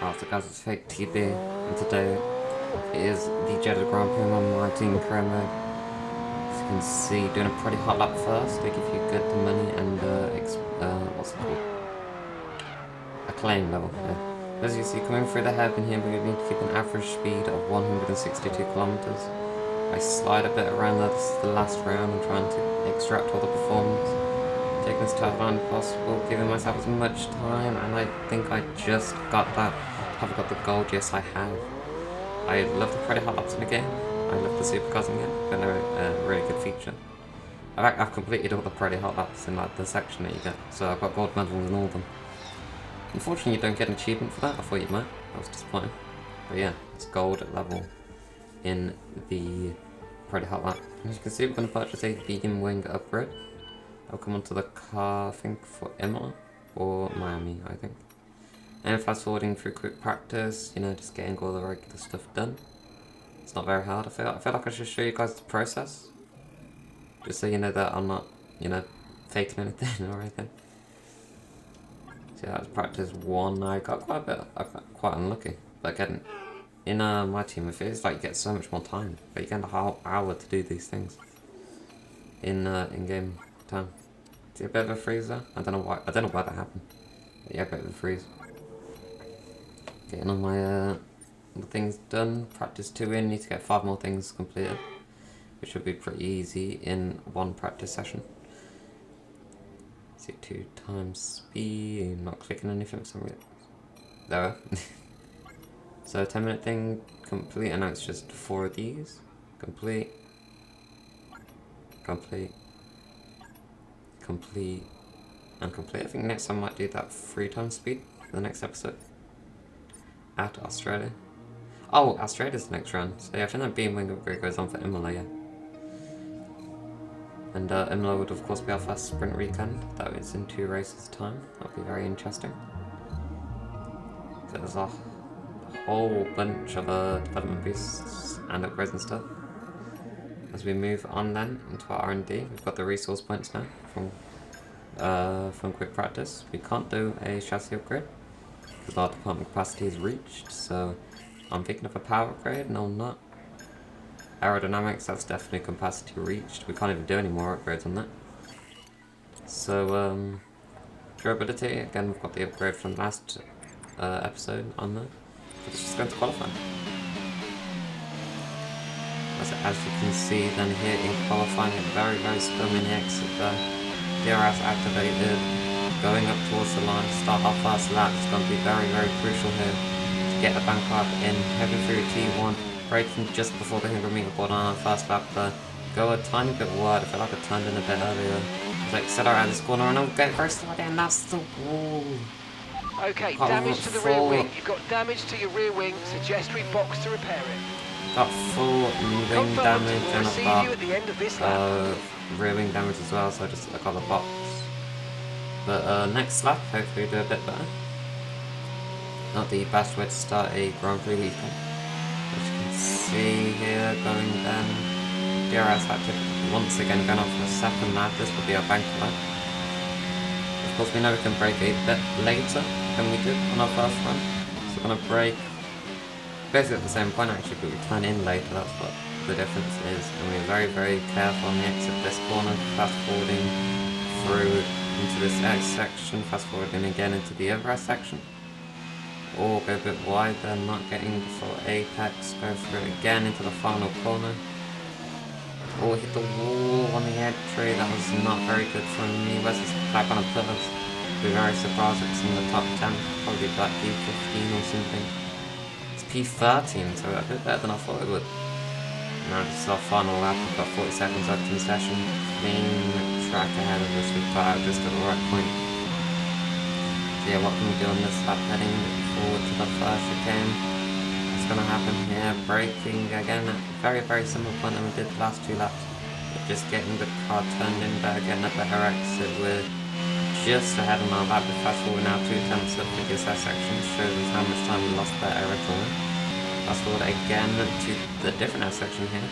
Alright, so guys, it's Fake TB, and today is the Jeddah Grand Prix on my team career mode. As you can see, doing a pretty hot lap first. They give you good money and what's it called? A claim level. Yeah. As you see, coming through the hairpin here, we need to keep an average speed of 162 kilometers. I slide a bit around there. This is the last round. I'm trying to extract all the performance. Taking this tough line possible, giving myself as much time, and I think I just got that. Have I got the gold? Yes, I have. I love the pretty hot laps in the game. I love the supercars in the game. They're a really good feature. I've completed all the pretty hot laps in like the section that you get, so I've got gold medals in all of them. Unfortunately, you don't get an achievement for that. I thought you might. That was disappointing. But yeah, it's gold level in the pretty hot lap. As you can see, we're going to purchase a vegan wing upgrade. I'll come onto the car, I think, for Imola or Miami, I think. And fast forwarding through quick practice, you know, just getting all the regular stuff done. It's not very hard, I feel like I should show you guys the process. Just so you know that I'm not, you know, faking anything or anything. So that was practice 1. I got quite a bit, I got quite unlucky. But again, in my team, it feels like you get so much more time. But you get a whole hour to do these things in-game time. See a bit of a freeze there? I don't know why that happened. But yeah, a bit of a freeze. Getting all my things done. Practice 2 in, need to get 5 more things completed. Which should be pretty easy in one practice session. See 2 times speed, not clicking anything for some reason. There. So 10-minute thing complete, and now it's just 4 of these. Complete. Complete. Complete. And complete. I think next I might do that 3 times speed for the next episode. At Australia. Oh, Australia's the next round. So yeah, I think that beam wing upgrade goes on for Imola, yeah. And Imola would of course be our first sprint weekend. That is in 2 races time. That'll be very interesting. So there's a whole bunch of development boosts and upgrades and stuff. As we move on then into our R&D, we've got the resource points now from quick practice. We can't do a chassis upgrade because our department capacity is reached, so I'm picking up a power upgrade. No, I'm not. Aerodynamics, that's definitely capacity reached. We can't even do any more upgrades on that. So, durability, again, we've got the upgrade from last episode on there. It's just going to qualify. As you can see, then here in qualifying, it very, very slow in the exit there. PEREZ activated, going up towards the line, start our first lap. It's going to be very, very crucial here to get the bank lap in. Heading through T1, braking just before the 100 meter board on our first lap there. Go a tiny bit wide. I feel like I turned in a bit earlier. It's like accelerate out of this corner and I'll get very slowly, and that's the wall. Okay, damage to the rear wing. You've got damage to your rear wing. Suggest we box to repair it. Got full wing damage and I've got rear wing damage as well, so I got the box. But next lap, hopefully do a bit better. Not the best way to start a Grand Prix weekend. As you can see here, going down. DRS had to once again going up for a second lap. This will be our bank lap. Of course, we know we can brake a bit later than we did on our first run. So we're going to brake basically at the same point actually, but we turn in later, that's what the difference is. And we're very, very careful on the exit of this corner, fast forwarding through into this X section, fast forwarding again into the other section. Or go a bit wide there, not getting the full apex, go through again into the final corner. Or hit the wall on the entry, that was not very good from me. Where's this back on a pillars? Be very surprised if it's in the top 10, probably like P15 or something. It's P13, so a bit better than I thought it would. Now this is our final lap, we've got 40 seconds left in the session. Clean track ahead of us, we've got out just at the right point. So yeah, what can we do on this lap? Heading forward to the first chicane. What's going to happen here? Braking again at a very, very similar point than we did the last 2 laps. But just getting the car turned in better, getting a better exit. We're just ahead on our lap. Fast forward now 2 tenths up because that section shows us how much time we lost there originally. Fast forward again to the different section here.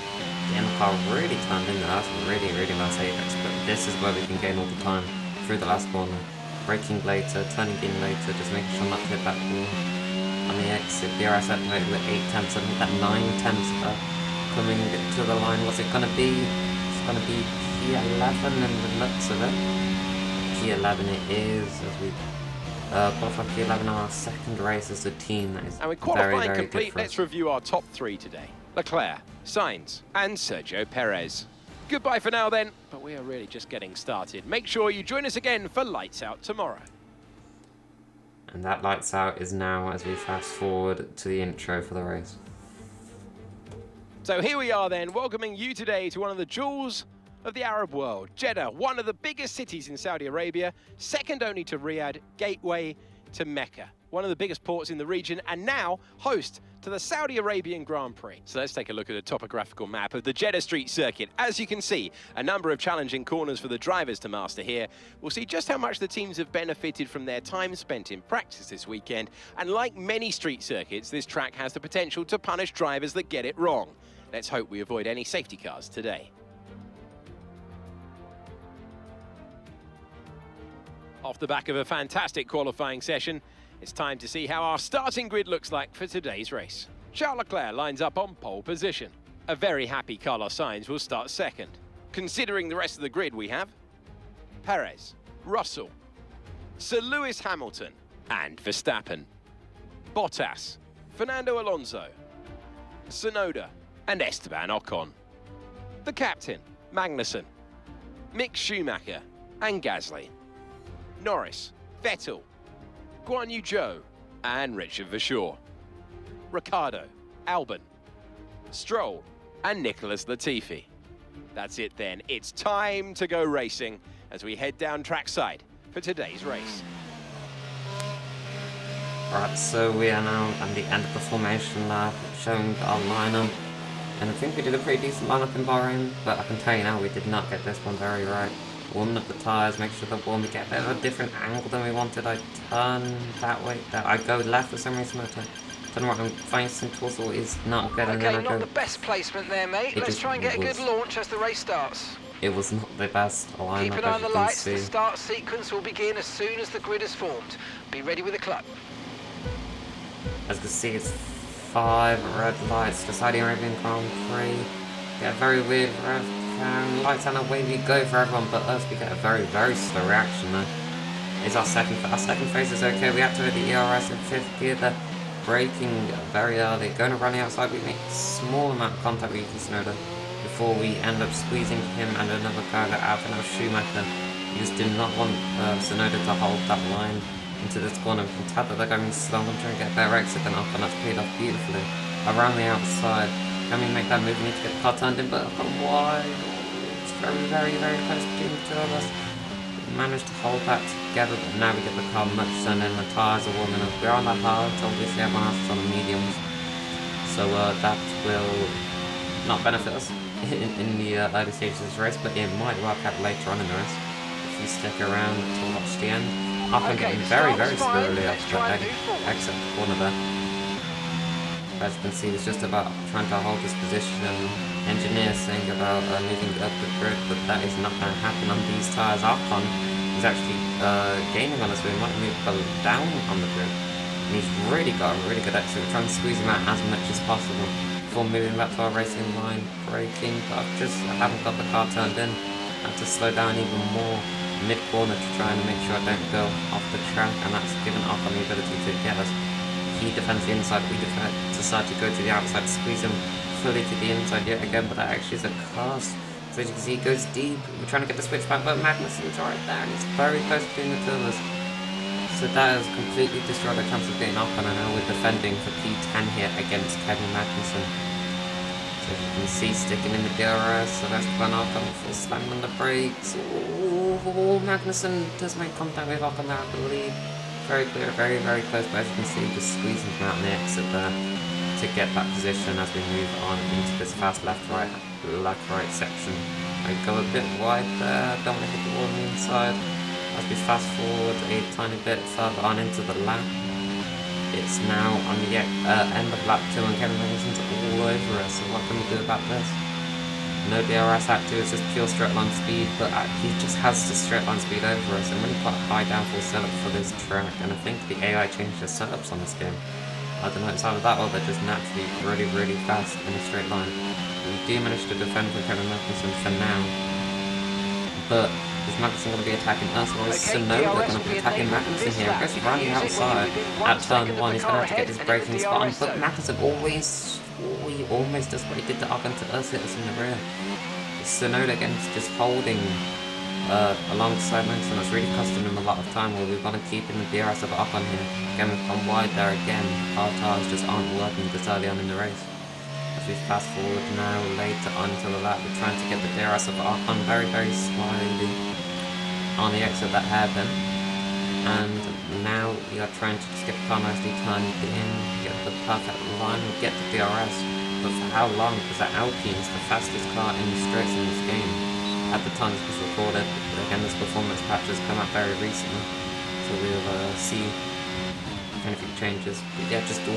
Getting the car really turned in there. That's really, really nice apex. But this is where we can gain all the time through the last corner. Braking later, turning in later, just making sure not to hit that wall. on the exit. DRS separated with 8 tenths. I think that 9 tenths are coming to the line. What's it going to be? It's going to be P11 in the looks of it. P11 it is, as we qualified P11 on our second race as a team. That is and with very, qualifying very complete, good for let's us. review our top 3 today. Leclerc, Sainz and Sergio Perez. Goodbye for now then, but we are really just getting started. Make sure you join us again for Lights Out tomorrow. And that lights out is now as we fast forward to the intro for the race. So here we are then, welcoming you today to one of the jewels of the Arab world. Jeddah, one of the biggest cities in Saudi Arabia, second only to Riyadh, gateway to Mecca. One of the biggest ports in the region and now host to the Saudi Arabian Grand Prix. So let's take a look at a topographical map of the Jeddah Street Circuit. As you can see, a number of challenging corners for the drivers to master here. We'll see just how much the teams have benefited from their time spent in practice this weekend. And like many street circuits, this track has the potential to punish drivers that get it wrong. Let's hope we avoid any safety cars today. Off the back of a fantastic qualifying session, it's time to see how our starting grid looks like for today's race. Charles Leclerc lines up on pole position. A very happy Carlos Sainz will start second. Considering the rest of the grid, we have Perez, Russell, Sir Lewis Hamilton and Verstappen, Bottas, Fernando Alonso, Tsunoda and Esteban Ocon. The captain, Magnussen, Mick Schumacher and Gasly, Norris, Vettel, Guan Yu Zhou and Richard Verschoor, Ricciardo, Albon, Stroll and Nicholas Latifi. That's it then, it's time to go racing as we head down trackside for today's race. Right, so we are now at the end of the formation lap, showing our lineup. And I think we did a pretty decent lineup in Bahrain, but I can tell you now we did not get this one very right. Warming up the tyres, make sure they're warm, we get a bit of a different angle than we wanted. I turn that way, I go left for some reason, I turn right, I'm facing towards what is not good, and then I Okay, go... not the best placement there, mate. Let's try and get a good launch as the race starts. It was not the best lineup, Keep an eye on the lights, see. the start sequence will begin as soon as the grid is formed. Be ready with the clutch. As you can see, it's 5 red lights, the Saudi Arabian Grand Prix. Get a very weird rev count. Lights and away we go for everyone but us. We get a very, very slow reaction though. It's our second phase is okay. We activate the ERS in 5th gear. They're braking very early. Going to run outside, we make a small amount of contact with Yuki Tsunoda before we end up squeezing him and another car out and our Schumacher. We just did not want Tsunoda to hold that line into this corner. We can tell that they're going slow. I'm trying to get a better exit than Ocon. That's paid off beautifully. Around the outside. Can we make that move? We need to get the car turned in, but Ocon wide. It's very, very, very close between the two of us. We managed to hold that together, but now we get the car much turned in. The tyres are warming up. We're on the hards, obviously everyone else is on the mediums. So that will not benefit us in the early stages of this race, but it might work out later on in the race if we stick around to watch the end. Ocon getting very, very slowly off the exit corner there. As you can see, it's just about trying to hold this position, and engineers saying about moving up the grid, but that is not going to happen on these tyres. Ocon is actually gaining on us, so we might move down on the grid. And he's really got a really good exit. We're trying to squeeze him out as much as possible before moving back to our racing line, braking, but I haven't got the car turned in. I have to slow down even more mid-corner to try and make sure I don't go off the track, and that's given Ocon the ability to get us. He defends the inside, we decide to go to the outside, squeeze him fully to the inside yet again, but that actually is a cast. So as you can see, he goes deep. We're trying to get the switch back, but Magnussen's right there, and it's very close between the two of us. So that has completely destroyed our chance of getting Ocon, and now we're defending for P10 here against Kevin Magnussen. So as you can see, sticking in the DRS, so that's when Ocon full slam on the brakes. Oh, Magnussen does make contact with Ocon there, I believe. Very clear, very, very close, but as you can see, just squeezing him out on the exit there to get that position as we move on into this fast left-right section. I go a bit wide there, don't want to hit the wall on the inside. As we fast forward a tiny bit further on into the lap, it's now on the end of lap 2 and Kevin Magnussen's all over us, so what can we do about this? No DRS active, it's just pure straight line speed, but he just has the straight line speed over us, and really quite a high downforce setup for this track, and I think the AI changed the setups on this game. I don't know, it's either that or they're just naturally really, really fast in a straight line. We do manage to defend with Kevin Magnussen for now, but is Magnussen going to be attacking us, or is Tsunoda going to be attacking Magnussen here? Chris running outside at turn 1, he's going to have to get his braking spot on, but Magnussen he almost does what he did to Ocon to us, hit us in the rear. Tsunoda again is just holding alongside Magnussen. That's really costing him a lot of time. Well, we've got to keep in the DRS of Ocon here. Again, we've gone wide there again. Our tyres just aren't working this early on in the race. As we fast forward now, later on to the lap, we're trying to get the DRS of Ocon very, very slowly on the exit of that hairpin. And now we are trying to just get the car nicely turned in, get the perfect line, get the DRS. But for how long? Because that Alpine is the fastest car in the straights in this game. At the time this was recorded, but again this performance patch has come out very recently, so we'll see if anything changes. But yeah, just big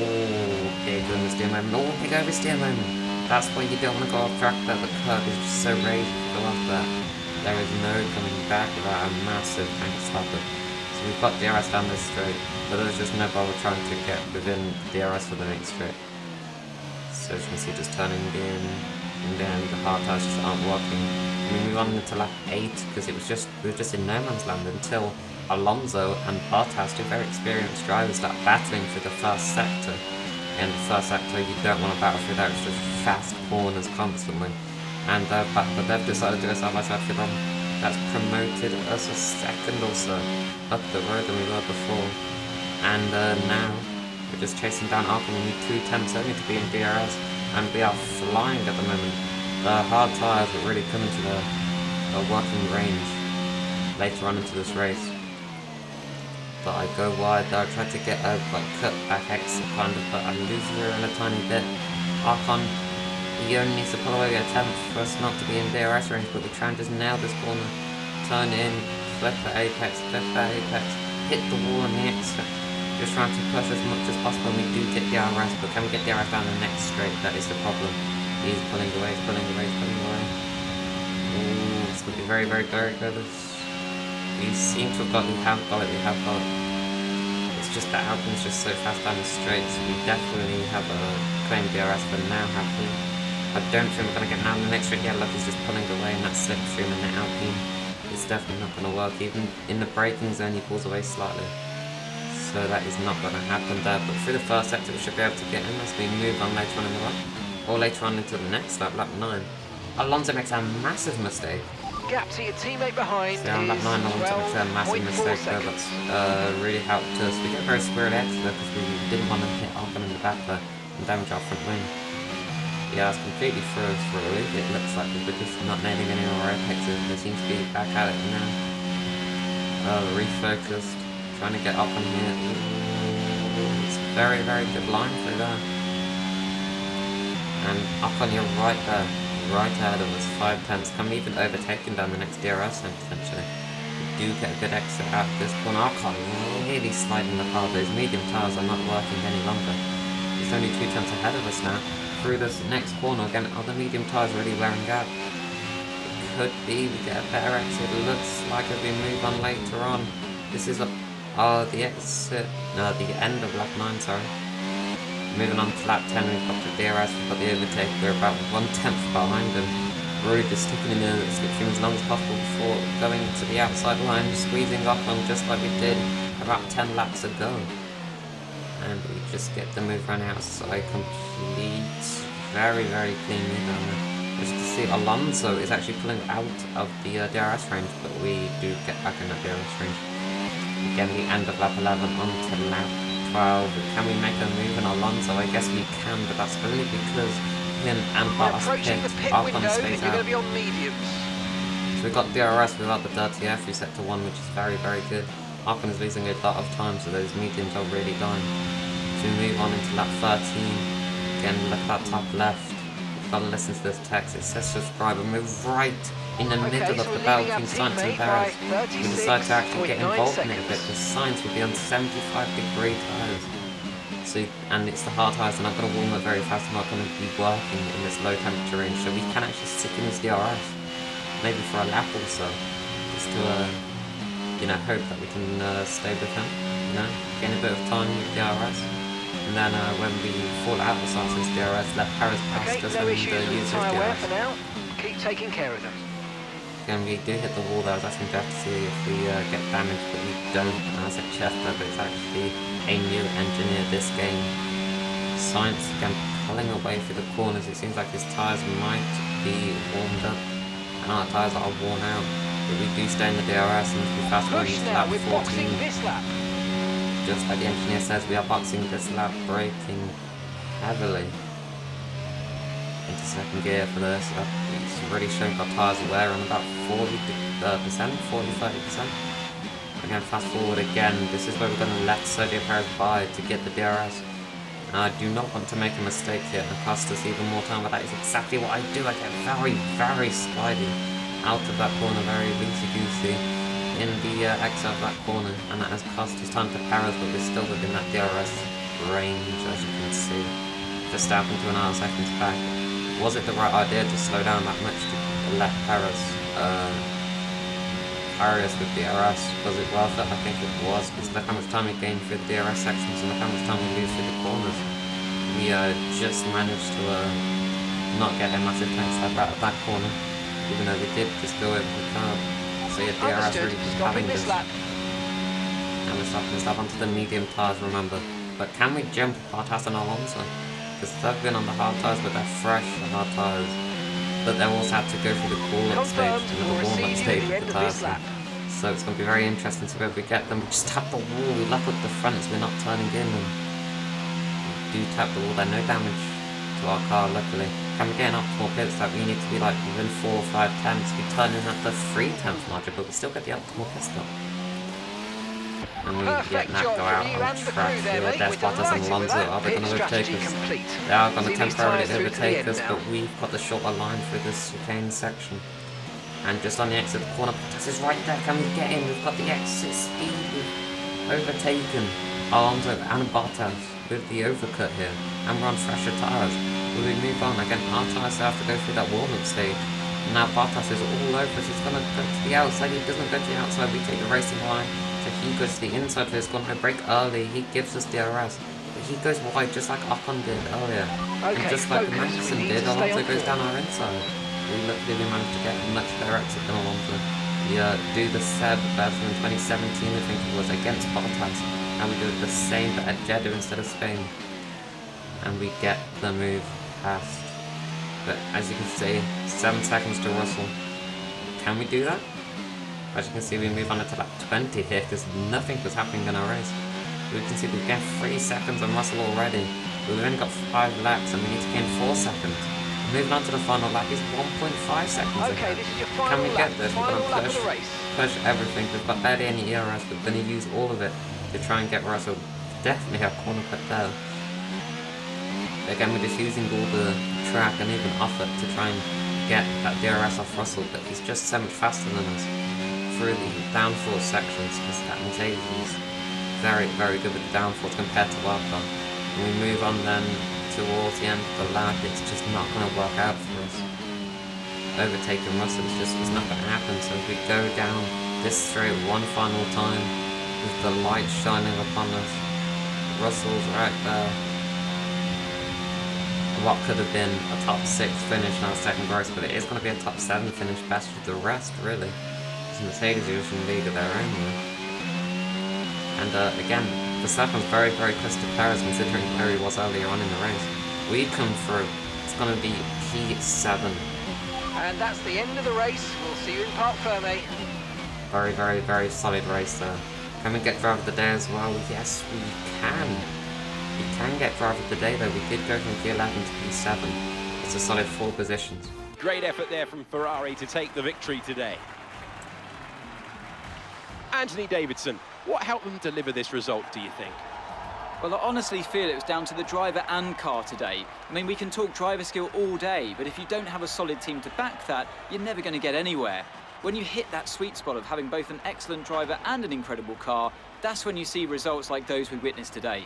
on the steer moment, big oversteer moment. That's why you don't want to go off track there. The curve is just so raised if you go off that. There is no coming back without a massive tank slapper. So we've got DRS down this straight, but there's just no bother trying to get within DRS for the next straight. So as you can see, just turning in, and then the hard tires just aren't working. I mean, we went into lap 8 because we were just in no man's land until Alonso and Bottas, two very experienced drivers, start battling for the first sector. And the first sector, you don't want to battle through that, it's just fast corners constantly. And but they've decided to go side by side for them. That's promoted us a second or so up the road than we were before. And now we're just chasing down Ocon. We need 2 tenths only to be in DRS, and we are flying at the moment. The hard tyres are really coming to the working range later on into this race. But I go wide there, I try to get a cut back exit kind of, but I lose her in a tiny bit. Ocon, he only needs to pull away a tenth for us not to be in DRS range, but we try and just nail this corner, turn in, flip the apex, hit the wall on the exit. Just trying to push as much as possible, and we do get DRS, but can we get DRS down the next straight? That is the problem. He's pulling away, he's pulling away, he's pulling away. Ooh, it's going to be very, very, very good. We seem to have got it, we have got it. It's just that Alpine's just so fast down the straight, so we definitely have a claim DRS for now, happily. I don't think we're going to get down the next straight. Yeah, look, he's just pulling away, and that slipstream and that Alpine is definitely not going to work. Even in the braking zone, he pulls away slightly. So that is not going to happen there, but through the first sector we should be able to get in as we move on later on in the lap, or later on into the next lap, lap 9. Alonso makes a massive mistake. Gap to your teammate behind. So on lap 9, Alonso makes a massive mistake there, that's really helped us. We get very square edge there because we didn't want to hit Ocon in the back there and damage our front wing. Yeah, it's completely through us for a loop. It looks like we're just not nailing any more apexes. They seem to be back at it now. Refocused. Trying to get up on here. It's a very, very good line through there. And up on your right there, right ahead of us, 5 tenths. Can we even overtake him down the next DRS then potentially? We do get a good exit out of this corner. Ocon really sliding the car. Those medium tyres are not working any longer. He's only 2 tenths ahead of us now. Through this next corner, again, are the medium tyres really wearing out? It could be we get a better exit. It looks like as we move on later on. This is the exit, no, the end of lap 9, sorry. Moving on to lap 10, we've got the DRS, we've got the overtake, we're about 1 tenth behind them. Really just sticking in the slipstream as long as possible before going to the outside line, squeezing off on just like we did about 10 laps ago. And we just get the move run outside complete, very, very cleanly down there. As you can see, Alonso is actually pulling out of the DRS range, but we do get back in that DRS range. Again, the end of lap 11 onto lap 12. Can we make a move on Alonso? I guess we can, but that's only because him and Bottas pit Ocon stays out. Be on mediums. So we've got DRS without the dirty F reset to 1, which is very, very good. Ocon is losing a lot of time, so those mediums are really dying. So we move on into lap 13. Again, look at that top left. You've got to listen to this text. It says subscribe, and we're right in the middle of the battle between Sainz and PEREZ. We decide to actually get involved in it a bit because Sainz will be on 75-degree tyres. So, and it's the hard tyres, and I'm going to warm up very fast. I'm not going to be working in this low temperature range, so we can actually stick in his DRS, maybe for a lap or so, just to hope that we can stay with him. Gain a bit of time with DRS. And then when we fall out of Sartor's DRS, let PEREZ past Okay, us no and issues with use the his tyre wear DRS. for now. Keep taking care of them. Again, we do hit the wall there. I was asking Jeff to see if we get damaged, but we don't. And I said Jeddah, but it's actually a new engineer this game. Science again pulling away through the corners. It seems like his tyres might be warmed up, and our tyres are worn out. But we do stay in the DRS, and we fast forward Push to now, lap we're 14. boxing this lap. Just like the engineer says, we are boxing this lap, braking heavily into second gear for this. It's really showing our tyres wear on about 40%, 40-30%. Again, fast forward again. This is where we're going to let Sergio Perez by to get the DRS. And I do not want to make a mistake here and cost us even more time, but that is exactly what I do. I get very, very slidey out of that corner, very loosey-goosey in the exit of that corner, and that has cost us time to Perez, but we're still within that DRS range, as you can see. Verstappen 2.5 seconds back. Was it the right idea to slow down that much to let Perez carry us with DRS? Was it worth it? I think it was, because look how much time we gained through the DRS sections and look how much time we lose through the corners. We just managed to not get a massive tank step out of that corner, even though we did just go over the curb. So yeah, DRS really having this. And we're stopping this lap onto the medium tyres, remember. But can we jump Bottas and Alonso? Because they've been on the hard tyres, but they're fresh, the hard tyres. But they'll also have to go through the cool-up stage and the warm-up stage with the tyres. So it's going to be very interesting to see where we get them. We just tap the wall, we lock up the fronts, we're not turning in. And we do tap the wall there, no damage to our car, luckily. Can we get an optimal pit stop? We need to be like within 4 or 5 tenths. We turn in at the 3 tenths margin, but we still get the optimal pit stop. And we get that go out on track here. There's Bottas and Alonso. Are they going to overtake us? They are going to temporarily overtake us, but we've got the shorter line through this chicane section. And just on the exit of the corner, Bottas is right there. Can we get in? We've got the exit speed. We've overtaken Alonso and Bottas with the overcut here. And we're on fresher tyres. Will we move on? Again, our tyres have to go through that warm-up stage. And now Bottas is all over us. He's going to go to the outside. He doesn't go to the outside. We take the racing line. So he goes to the inside for his corner. Brake early. He gives us DRS. But he goes wide just like Ocon did earlier. And just like Maxson did, Alonso goes down our inside. We luckily managed to get a much better exit than Alonso. We do the Seb version in 2017, I think it was, against Bottas. And we do the same but at Jeddah instead of Spain. And we get the move past. But as you can see, 7 seconds to Russell. Can we do that? As you can see, we move on to lap 20 here because nothing was happening in our race. We can see we get 3 seconds on Russell already. We've only got 5 laps and we need to gain 4 seconds. Moving on to the final lap is 1.5 seconds. Okay, this is your final Can we get this? We're going to push everything. We've got barely any ERS. We're going to use all of it to try and get Russell. Definitely have corner cut there. Again, we're just using all the track and even off it to try and get that DRS off Russell, but he's just so much faster than us through the downforce sections because that Mercedes is very, very good with the downforce compared to our car. And we move on then towards the end of the lap, it's just not going to work out for us. Overtaking Russell is not going to happen, so we go down this straight one final time with the light shining upon us. Russell's right there. What could have been a top 6 finish in our second race, but it is going to be a top 7 finish, best with the rest, really. Because Mercedes are just in the league of their own here. And again, Verstappen's very, very close to Perez, considering where he was earlier on in the race. We come through. It's going to be P7. And that's the end of the race. We'll see you in Parc Fermé. Very, very, very solid race there. Can we get driver of the day as well? Yes, we can. We can get driver of the day though. We did go from P11 to P7. It's a solid 4 positions. Great effort there from Ferrari to take the victory today. Anthony Davidson, what helped them deliver this result, do you think? Well, I honestly feel it was down to the driver and car today. I mean, we can talk driver skill all day, but if you don't have a solid team to back that, you're never going to get anywhere. When you hit that sweet spot of having both an excellent driver and an incredible car, that's when you see results like those we witnessed today.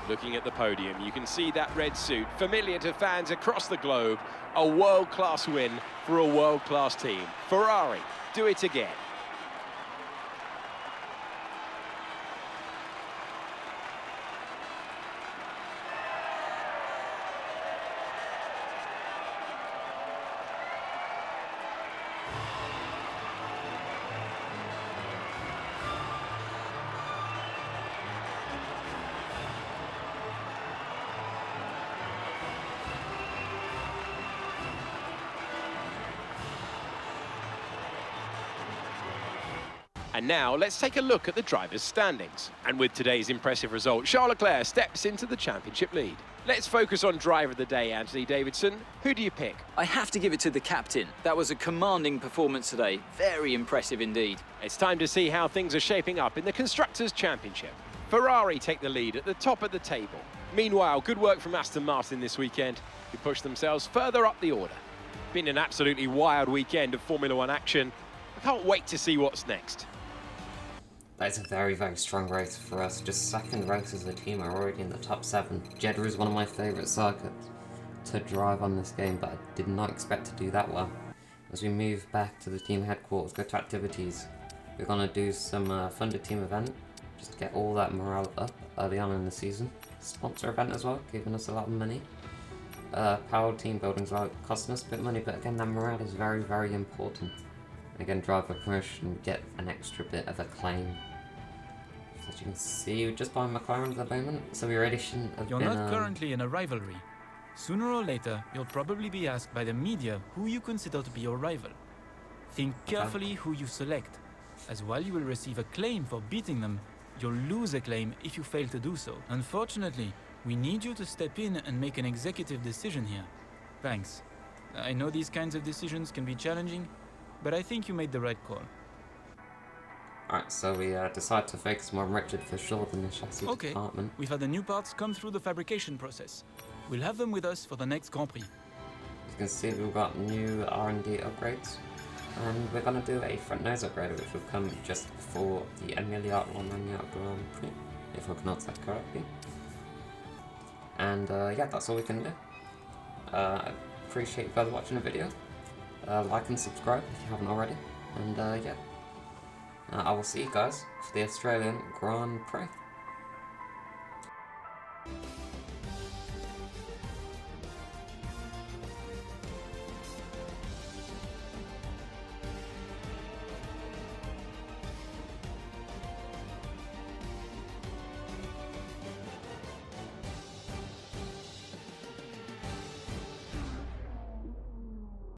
Looking at the podium, you can see that red suit, familiar to fans across the globe. A world-class win for a world-class team. Ferrari, do it again. And now let's take a look at the drivers' standings. And with today's impressive result, Charles Leclerc steps into the championship lead. Let's focus on driver of the day, Anthony Davidson. Who do you pick? I have to give it to the captain. That was a commanding performance today. Very impressive indeed. It's time to see how things are shaping up in the Constructors' Championship. Ferrari take the lead at the top of the table. Meanwhile, good work from Aston Martin this weekend, who pushed themselves further up the order. Been an absolutely wild weekend of Formula One action. I can't wait to see what's next. That's a very, very strong race for us. Just second race as a team, are already in the top 7. Jeddah is one of my favourite circuits to drive on this game, but I did not expect to do that well. As we move back to the team headquarters, go to activities, we're going to do some funded team event, just to get all that morale up early on in the season. Sponsor event as well, giving us a lot of money. Power team building as well, costing us a bit of money, but again, that morale is very, very important. Again, driver promotion, we get an extra bit of acclaim. As you can see, we're just buying McLaren at the moment, so we already shouldn't have You're been... not currently in a rivalry. Sooner or later, you'll probably be asked by the media who you consider to be your rival. Think carefully who you select, as while you will receive acclaim for beating them, you'll lose acclaim if you fail to do so. Unfortunately, we need you to step in and make an executive decision here. Thanks. I know these kinds of decisions can be challenging, but I think you made the right call. Alright, so we decided to focus more on Richard for sure than the chassis department. We've had the new parts come through the fabrication process. We'll have them with us for the next Grand Prix. As you can see, we've got new R&D upgrades. And we're going to do a front nose upgrade, which will come just before the Emilia-Romagna Grand Prix, if I pronounce that correctly. And yeah, that's all we can do. I appreciate you guys watching the video. Like and subscribe if you haven't already. And yeah, I will see you guys for the Australian Grand Prix.